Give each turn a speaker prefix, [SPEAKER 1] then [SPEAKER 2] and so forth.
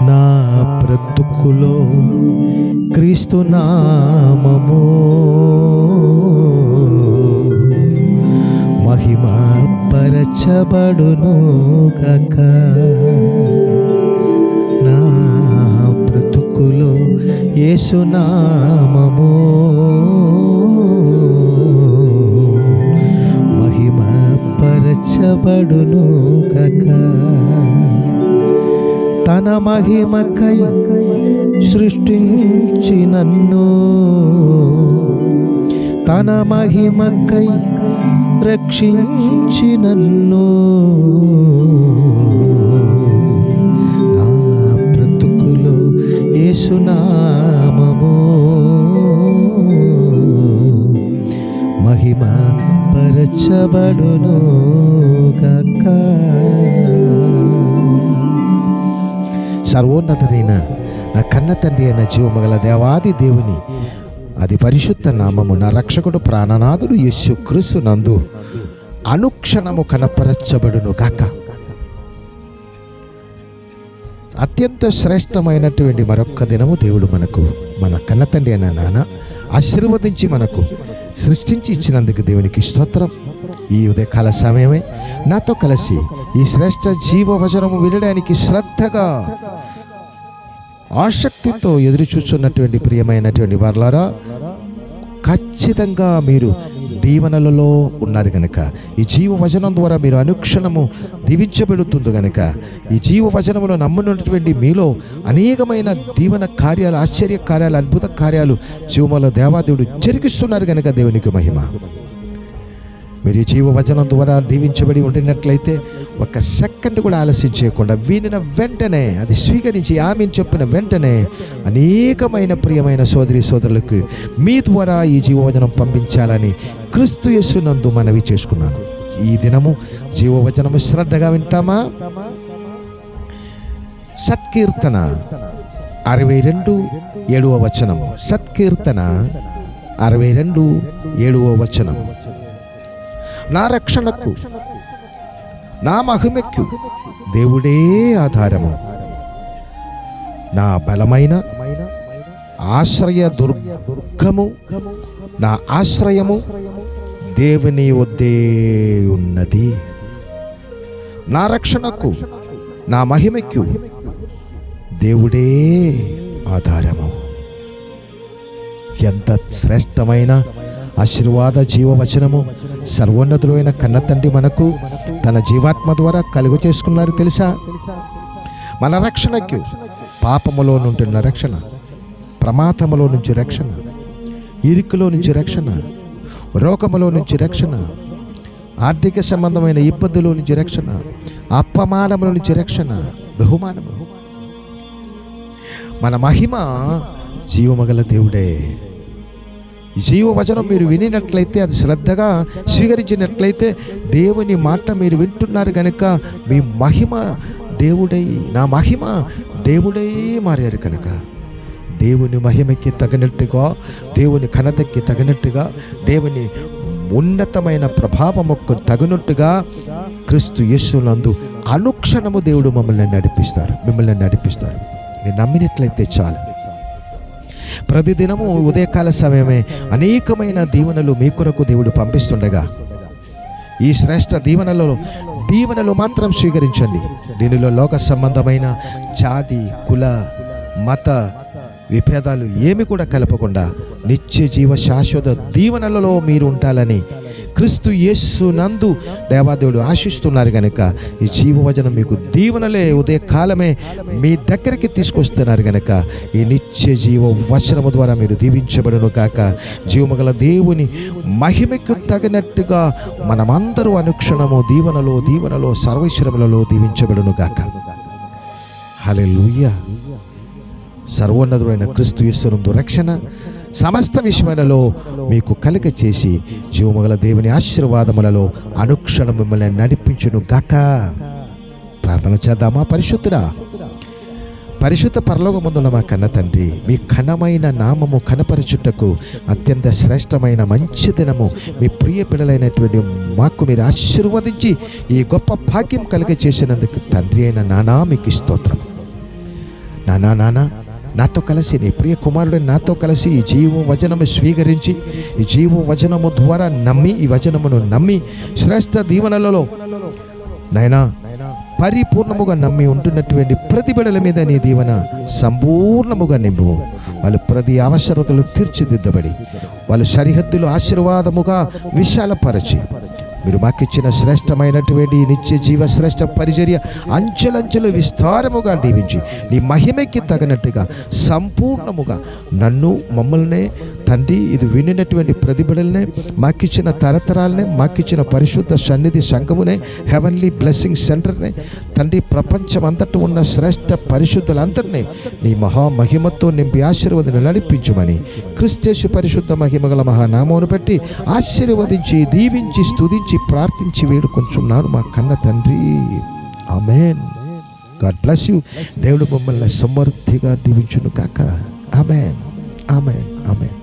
[SPEAKER 1] నా బ్రతుకులో క్రీస్తు నామము మహిమ పరచబడును గాక. నా బ్రతుకులో యేసు నామము మహిమ పరచబడును గాక. తన మహిమకై సృష్టించి నన్ను, తన మహిమకై రక్షించి నన్ను, నా బ్రతుకులో యేసు నామము మహిమ పరచబడును గాక. సర్వోన్నతుడైన నా కన్న తండ్రి అయిన జీవమగల దేవాది దేవుని అది పరిశుద్ధ నామము నా రక్షకుడు ప్రాణనాథుడు యేసు క్రీస్తు నందు అనుక్షణము కనపరచబడును గాక. అత్యంత శ్రేష్టమైనటువంటి మరొక్క దినము దేవుడు మనకు మన కన్న తండ్రి అయిన నాన్న ఆశీర్వదించి మనకు సృష్టించి ఇచ్చినందుకు దేవునికి స్తోత్రం. ఈ ఉదయకాల సమయమే నాతో కలిసి ఈ శ్రేష్ఠ జీవవచనము వినడానికి శ్రద్ధగా ఆసక్తితో ఎదురు చూస్తున్నటువంటి ప్రియమైనటువంటి వారలారా, ఖచ్చితంగా మీరు దీవెనలలో ఉన్నారు కనుక, ఈ జీవవచనం ద్వారా మీరు అనుక్షణము దీవించబడుతుంది కనుక, ఈ జీవవచనములో నమ్మున్నటువంటి మీలో అనేకమైన దీవెన కార్యాలు, ఆశ్చర్య కార్యాలు, అద్భుత కార్యాలు జీవములో దేవాదేవుడు జరిగిస్తున్నారు కనుక దేవునికి మహిమ. మీరు ఈ జీవవచనం ద్వారా దీవించబడి ఉండినట్లయితే ఒక్క సెకండ్ కూడా ఆలస్యం చేయకుండా వినిన వెంటనే అది స్వీకరించి ఆమెను చెప్పిన వెంటనే అనేకమైన ప్రియమైన సోదరి సోదరులకు మీ ద్వారా ఈ జీవవచనం పంపించాలని క్రీస్తు యేసునందు మనవి చేసుకున్నాను. ఈ దినము జీవవచనము శ్రద్ధగా వింటామా? సత్కీర్తన 62:7 వచనము. సత్కీర్తన 62:7 వచనము. నా రక్షణకు నా మహిమకు దేవుడే ఆధారము, నా బలమైన ఆశ్రయ దుర్గము, నా ఆశ్రయము దేవుని వద్దే ఉన్నది. నా రక్షణకు నా మహిమకు దేవుడే ఆధారము. ఎంత శ్రేష్టమైన ఆశీర్వాద జీవవచనము సర్వోన్నతుడైన కన్న తండ్రి మనకు తన జీవాత్మ ద్వారా కలుగు చేసుకున్నారు తెలుసా? మన రక్షణకు పాపములో నుండి రక్షణ, ప్రమాదములో నుంచి రక్షణ, ఇరుకులో నుంచి రక్షణ, రోగములో నుంచి రక్షణ, ఆర్థిక సంబంధమైన ఇబ్బందుల నుంచి రక్షణ, అపమానముల నుంచి రక్షణ, బహుమానము. మన మహిమ జీవమగల దేవుడే. జీవవచనం మీరు వినినట్లయితే, అది శ్రద్ధగా స్వీకరించినట్లయితే, దేవుని మాట మీరు వింటున్నారు కనుక మీ మహిమ దేవుడై, నా మహిమ దేవుడై మారారు కనుక దేవుని మహిమకి తగినట్టుగా, దేవుని ఘనతకి తగినట్టుగా, దేవుని ఉన్నతమైన ప్రభావముకు తగినట్టుగా క్రీస్తు యేసునందు అనుక్షణము దేవుడు మిమ్మల్ని నడిపిస్తారు. మీరు నమ్మినట్లయితే చాలు. ప్రతిదినము ఉదయకాల సమయమే అనేకమైన దీవెనలు మీ కొరకు దేవుడు పంపిస్తుండగా, ఈ శ్రేష్ఠ దీవెనలు మాత్రం స్వీకరించండి. దీనిలో లోక సంబంధమైన జాతి, కుల, మత విభేదాలు ఏమి కూడా కలపకుండా నిత్య జీవ శాశ్వత దీవెనలలో మీరు ఉండాలని క్రీస్తు యేసు నందు దేవాదేవుడు ఆశిస్తున్నారు కనుక ఈ జీవవచనం మీకు దీవెనలే ఉదయకాలమే మీ దగ్గరికి తీసుకొస్తున్నారు కనుక ఈ నిత్య జీవ వచనము ద్వారా మీరు దీవించబడును కాక. జీవమగల దేవుని మహిమకు తగినట్టుగా మనమందరూ అనుక్షణము దీవెనలో సర్వైశ్వర్యములలో దీవించబడును కాక. హల్లెలూయా. సర్వోన్నతుడైన క్రీస్తు యేసునందు రక్షణ సమస్త విషయములలో మీకు కలుగ చేసి జీవమగల దేవుని ఆశీర్వాదములలో అనుక్షణం మిమ్మల్ని నడిపించును గాక. ప్రార్థన చేద్దామా? పరిశుద్ధ పరలోకమందున్న మా కన్న తండ్రి, మీ ఘనమైన నామము కనపరచుటకు అత్యంత శ్రేష్టమైన మంచి దినము మీ ప్రియ పిల్లలైనటువంటి మాకు మీరు ఆశీర్వదించి ఈ గొప్ప భాగ్యం కలిగ చేసినందుకు తండ్రి అయిన నానా మీకు స్తోత్రం. నానా నాతో కలిసి నీ ప్రియ కుమారుడు నాతో కలిసి ఈ జీవ వచనము స్వీకరించి ఈ జీవ వచనము ద్వారా నమ్మి ఈ వచనమును నమ్మి శ్రేష్ఠ దీవెనలలో నైనా పరిపూర్ణముగా నమ్మి ఉంటున్నటువంటి ప్రతి బిడ్డల మీద నీ దీవెన సంపూర్ణముగా నింపు. వాళ్ళు ప్రతి అవసరతలు తీర్చిదిద్దబడి వాళ్ళ సరిహద్దులు ఆశీర్వాదముగా విశాలపరచి మీరు మాకిచ్చిన శ్రేష్టమైనటువంటి నిత్య జీవ శ్రేష్ఠ పరిచర్య అంచెలంచెలు విస్తారముగా దీవించి నీ మహిమకి తగినట్టుగా సంపూర్ణముగా నన్ను మమ్మల్నే తండ్రి ఇది వినినటువంటి ప్రతిబిడలనే మాకిచ్చిన తరతరాలనే మాకిచ్చిన పరిశుద్ధ సన్నిధి సంఘమునే హెవెన్లీ బ్లెస్సింగ్ సెంటర్నే తండ్రి ప్రపంచం అంతటా ఉన్న శ్రేష్ఠ పరిశుద్ధులందరినీ నీ మహామహిమతో నింపి ఆశీర్వదిని నడిపించమని క్రీస్తు పరిశుద్ధ మహిమగల మహానామమును పెట్టి ఆశీర్వదించి దీవించి స్తుతించి ప్రార్థించి వేడుకొంచున్నాను మా కన్న తండ్రి. ఆమేన్. God bless you. దేవుడు మమ్మల్ని సమృద్ధిగా దీవించును కాక. ఆమేన్. ఆమేన్. ఆమేన్.